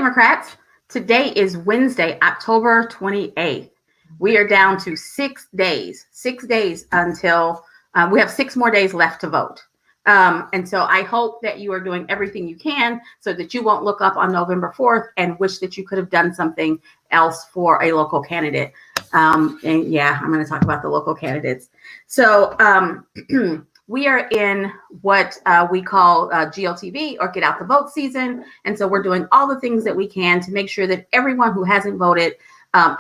Democrats. Today is Wednesday, October 28th. We are down to 6 days, until we have 6 more days left to vote. And so I hope that you are doing everything you can so that you won't look up on November 4th and wish that you could have done something else for a local candidate. And yeah, I'm going to talk about the local candidates. So we are in what we call GOTV, or Get Out the Vote season. And so we're doing all the things that we can to make sure that everyone who hasn't voted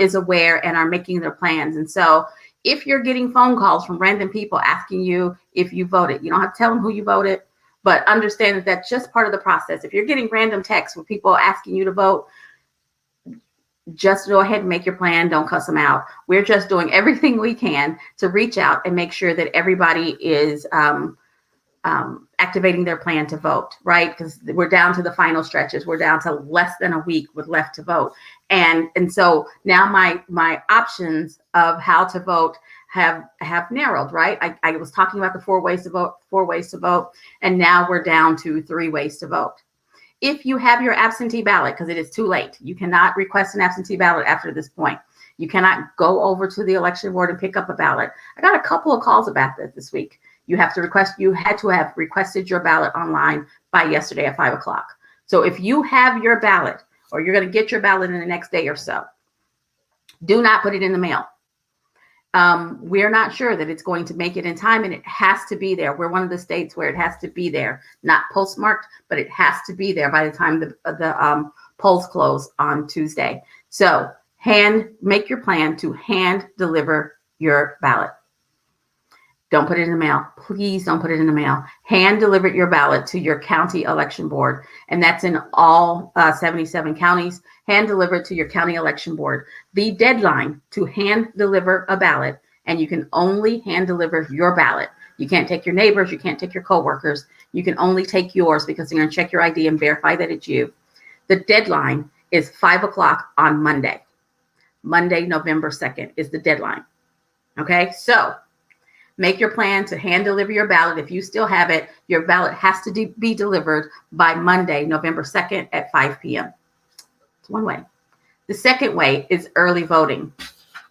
is aware and are making their plans. And so if you're getting phone calls from random people asking you if you voted, you don't have to tell them who you voted, but understand that that's just part of the process. If you're getting random texts with people asking you to vote, just go ahead and make your plan. Don't cuss them out. We're just doing everything we can to reach out and make sure that everybody is activating their plan to vote, right? Because we're down to the final stretches. We're down to less than a week with left to vote. And so now my options of how to vote have narrowed, right? I was talking about the 4 ways to vote, and now we're down to 3 ways to vote. If you have your absentee ballot, because it is too late, you cannot request an absentee ballot after this point. You cannot go over to the election board and pick up a ballot. I got a couple of calls about that this week. You had to have requested your ballot online by yesterday at 5 o'clock. So if you have your ballot, or you're going to get your ballot in the next day or so, do not put it in the mail. We're not sure that it's going to make it in time, and it has to be there. We're one of the states where it has to be there, not postmarked, but it has to be there by the time the polls close on Tuesday. So make your plan to hand deliver your ballot. Don't put it in the mail. Please don't put it in the mail. Hand deliver your ballot to your county election board. And that's in all 77 counties. Hand deliver it to your county election board. The deadline to hand deliver a ballot, and you can only hand deliver your ballot. You can't take your neighbors. You can't take your coworkers. You can only take yours, because they're going to check your ID and verify that it's you. The deadline is 5 o'clock on Monday. Monday, November 2nd is the deadline. Okay, so make your plan to hand deliver your ballot. If you still have it, your ballot has to be delivered by Monday, November 2nd at 5 p.m. It's one way. The second way is early voting,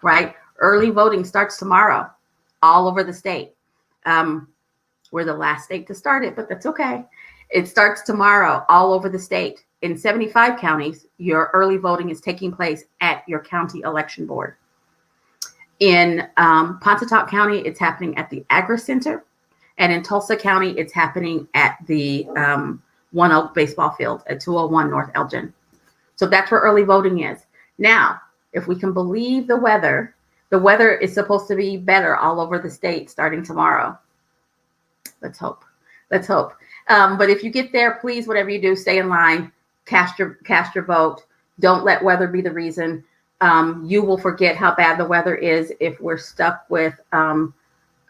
right? Early voting starts tomorrow all over the state. We're the last state to start it, but that's okay. It starts tomorrow all over the state. In 75 counties, your early voting is taking place at your county election board. In Pontotoc County, it's happening at the Agri Center. And in Tulsa County, it's happening at the One Oak baseball field at 201 North Elgin. So that's where early voting is. Now, if we can believe the weather is supposed to be better all over the state starting tomorrow. Let's hope. But if you get there, please, whatever you do, stay in line, cast your vote. Don't let weather be the reason. You will forget how bad the weather is if we're stuck with a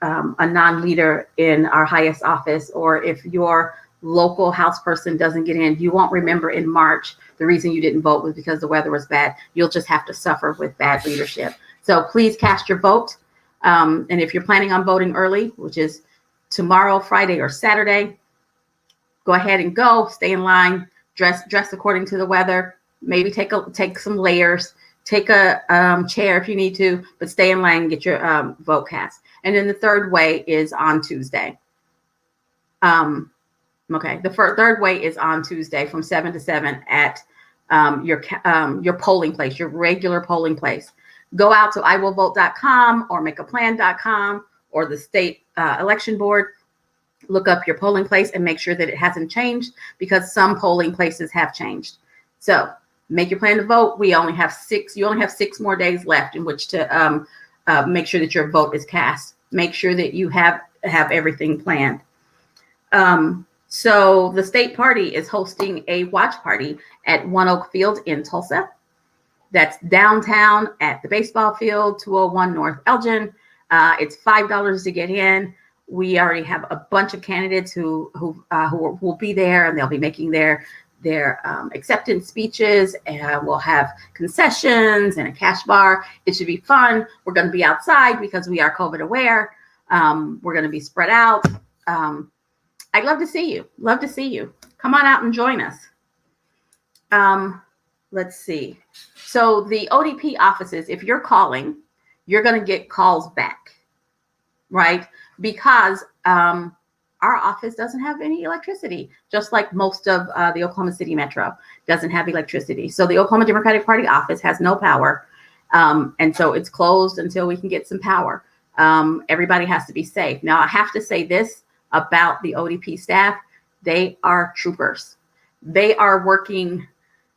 non-leader in our highest office, or if your local house person doesn't get in. You won't remember in March the reason you didn't vote was because the weather was bad. You'll just have to suffer with bad leadership. So please cast your vote. And if you're planning on voting early, which is tomorrow, Friday, or Saturday, go ahead and go. Stay in line. Dress according to the weather. Maybe take some layers. Take a chair if you need to, but stay in line and get your vote cast. And then the third way is on Tuesday. The third way is on Tuesday from 7 to 7 at your polling place, your regular polling place. Go out to iwillvote.com or makeaplan.com or the state election board. Look up your polling place and make sure that it hasn't changed, because some polling places have changed. So make your plan to vote. You only have 6 more days left in which to make sure that your vote is cast. Make sure that you have everything planned. So the state party is hosting a watch party at One Oak Field in Tulsa. That's downtown at the baseball field, 201 North Elgin. It's $5 to get in. We already have a bunch of candidates who will be there, and they'll be making their acceptance speeches, and we'll have concessions and a cash bar. It should be fun. We're going to be outside because we are COVID aware. We're going to be spread out. I'd love to see you. Come on out and join us. let's see. So the ODP offices, if you're calling, you're going to get calls back, right? Because our office doesn't have any electricity, just like most of the Oklahoma City Metro doesn't have electricity. So the Oklahoma Democratic Party office has no power. And so it's closed until we can get some power. Everybody has to be safe. Now, I have to say this about the ODP staff. They are troopers. They are working.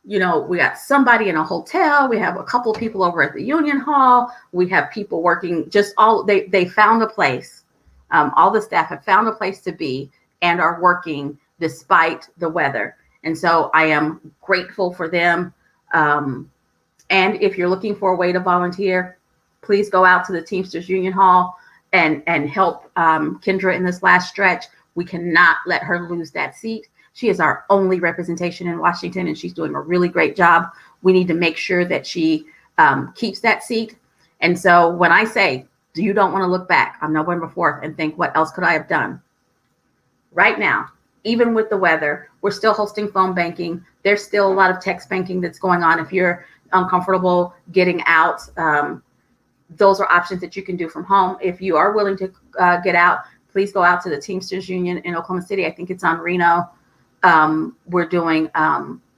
We got somebody in a hotel. We have a couple of people over at the Union Hall. We have people working they found a place. All the staff have found a place to be and are working despite the weather. And so I am grateful for them. And if you're looking for a way to volunteer, please go out to the Teamsters Union Hall and help Kendra in this last stretch. We cannot let her lose that seat. She is our only representation in Washington, and she's doing a really great job. We need to make sure that she keeps that seat. And so when I say, you don't want to look back on November 4th and think, what else could I have done? Right now, even with the weather, we're still hosting phone banking. There's still a lot of text banking that's going on. If you're uncomfortable getting out, those are options that you can do from home. If you are willing to get out, please go out to the Teamsters Union in Oklahoma City. I think it's on Reno. We're doing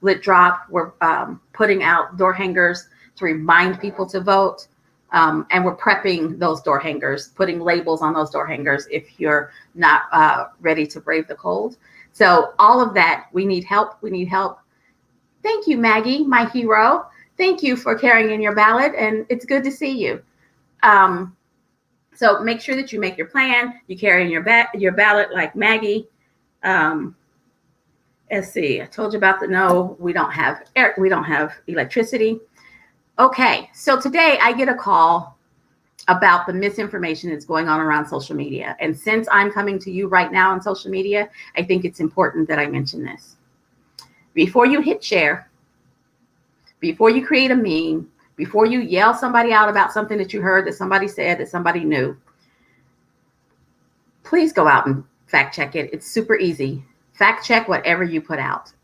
lit drop. We're putting out door hangers to remind people to vote. And we're prepping those door hangers, putting labels on those door hangers if you're not ready to brave the cold. So all of that, we need help. We need help. Thank you, Maggie, my hero. Thank you for carrying in your ballot, and it's good to see you. So make sure that you make your plan. You carry in your ballot like Maggie. Let's see. I told you about we don't have electricity. Okay, so today I get a call about the misinformation that's going on around social media. And since I'm coming to you right now on social media, I think it's important that I mention this. Before you hit share, before you create a meme, before you yell somebody out about something that you heard, that somebody said, that somebody knew, please go out and fact check it. It's super easy. Fact check whatever you put out.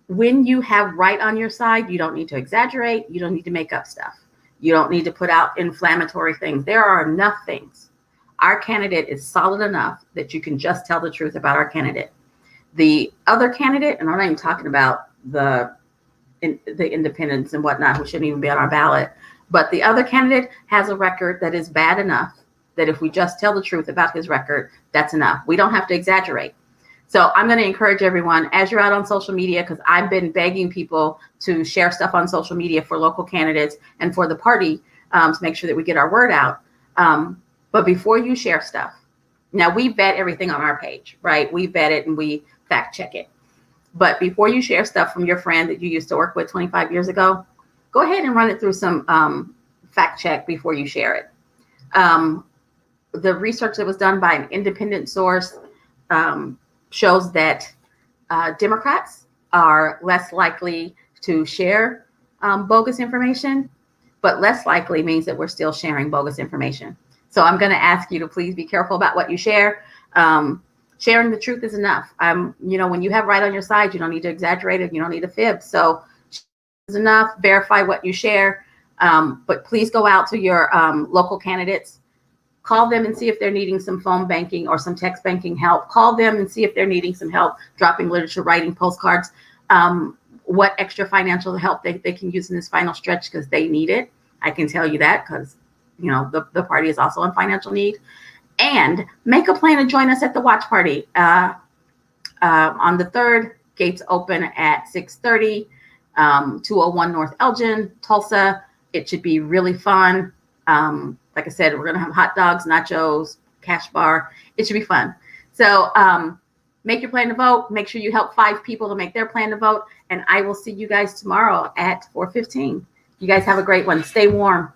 When you have right on your side, you don't need to exaggerate. You don't need to make up stuff. You don't need to put out inflammatory things. There are enough things. Our candidate is solid enough that you can just tell the truth about our candidate. The other candidate, and I'm not even talking about the independents and whatnot, who shouldn't even be on our ballot, but the other candidate has a record that is bad enough that if we just tell the truth about his record, that's enough. We don't have to exaggerate. So I'm going to encourage everyone, as you're out on social media, because I've been begging people to share stuff on social media for local candidates and for the party to make sure that we get our word out. But before you share stuff, now we vet everything on our page, right? We vet it and we fact check it. But before you share stuff from your friend that you used to work with 25 years ago, go ahead and run it through some fact check before you share it. The research that was done by an independent source shows that Democrats are less likely to share bogus information, but less likely means that we're still sharing bogus information. So I'm going to ask you to please be careful about what you share. Sharing the truth is enough. When you have right on your side, you don't need to exaggerate it. You don't need to fib. So it's enough. Verify what you share. But please go out to your local candidates. Call them and see if they're needing some phone banking or some text banking help. Call them and see if they're needing some help dropping literature, writing postcards, what extra financial help they can use in this final stretch, because they need it. I can tell you that because, the party is also in financial need. And make a plan to join us at the watch party on the 3rd. Gates open at 6:30, 201 North Elgin, Tulsa. It should be really fun. Like I said, we're going to have hot dogs, nachos, cash bar. It should be fun. So make your plan to vote. Make sure you help 5 people to make their plan to vote. And I will see you guys tomorrow at 4:15. You guys have a great one. Stay warm.